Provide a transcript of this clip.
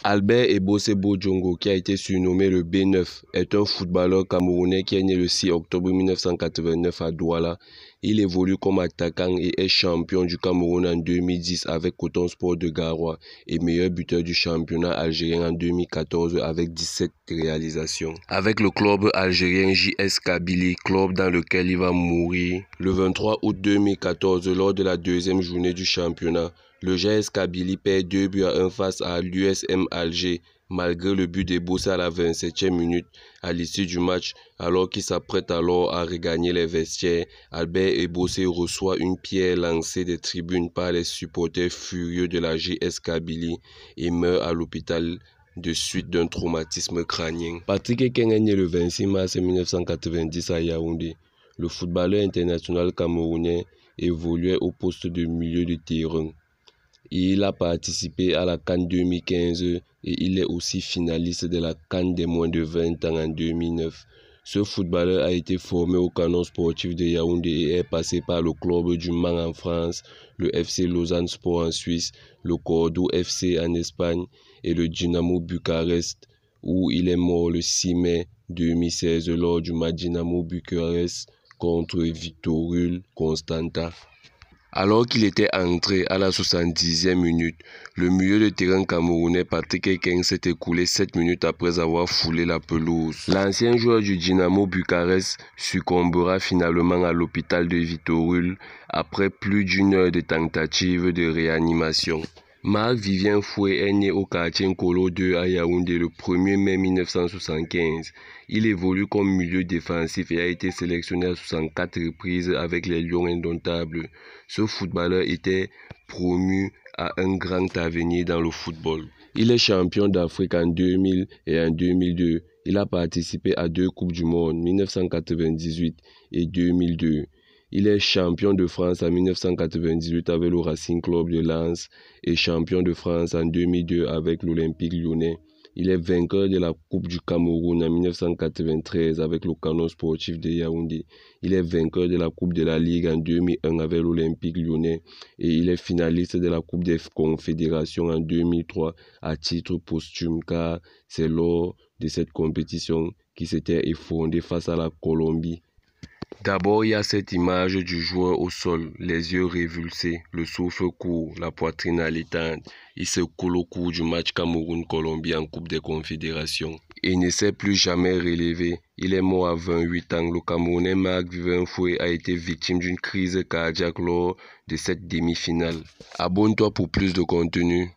Albert Ebosse Bodjongo, qui a été surnommé le B9, est un footballeur camerounais qui est né le 6 octobre 1989 à Douala. Il évolue comme attaquant et est champion du Cameroun en 2010 avec Coton Sport de Garoua et meilleur buteur du championnat algérien en 2014 avec 17 réalisations. Avec le club algérien JS Kabylie, club dans lequel il va mourir le 23 août 2014 lors de la deuxième journée du championnat. Le JS Kabylie perd 2-1 face à l'USM Alger, malgré le but d'Ebosse à la 27e minute. À l'issue du match, alors qu'il s'apprête alors à regagner les vestiaires, Albert Ebosse reçoit une pierre lancée des tribunes par les supporters furieux de la JS Kabylie et meurt à l'hôpital de suite d'un traumatisme crânien. Patrick Ekeng est né le 26 mars 1990 à Yaoundé. Le footballeur international camerounais évoluait au poste de milieu de terrain. Il a participé à la CAN 2015 et il est aussi finaliste de la CAN des moins de 20 ans en 2009. Ce footballeur a été formé au Canon sportif de Yaoundé et est passé par le club du Mans en France, le FC Lausanne Sport en Suisse, le Cordoue FC en Espagne et le Dynamo Bucarest, où il est mort le 6 mai 2016 lors du match Dynamo Bucarest contre Victorul Constanta. Alors qu'il était entré à la 70e minute, le milieu de terrain camerounais Patrick Ekeng s'est écoulé 7 minutes après avoir foulé la pelouse. L'ancien joueur du Dynamo Bucarest succombera finalement à l'hôpital de Victorul après plus d'une heure de tentative de réanimation. Marc-Vivien Fouet est né au quartier Nkolo 2 à Yaoundé le 1er mai 1975. Il évolue comme milieu défensif et a été sélectionné à 64 reprises avec les Lions Indomptables. Ce footballeur était promu à un grand avenir dans le football. Il est champion d'Afrique en 2000 et en 2002. Il a participé à 2 Coupes du Monde, 1998 et 2002. Il est champion de France en 1998 avec le Racing Club de Lens et champion de France en 2002 avec l'Olympique Lyonnais. Il est vainqueur de la Coupe du Cameroun en 1993 avec le Canon sportif de Yaoundé. Il est vainqueur de la Coupe de la Ligue en 2001 avec l'Olympique Lyonnais et il est finaliste de la Coupe des Confédérations en 2003 à titre posthume car c'est lors de cette compétition qu'il s'était effondré face à la Colombie. D'abord, il y a cette image du joueur au sol, les yeux révulsés, le souffle court, la poitrine allaitante. Il se coule au cours du match Cameroun-Colombie en Coupe des Confédérations et ne s'est plus jamais relevé. Il est mort à 28 ans. Le Camerounais Marc-Vivien Fouet a été victime d'une crise cardiaque lors de cette demi-finale. Abonne-toi pour plus de contenu.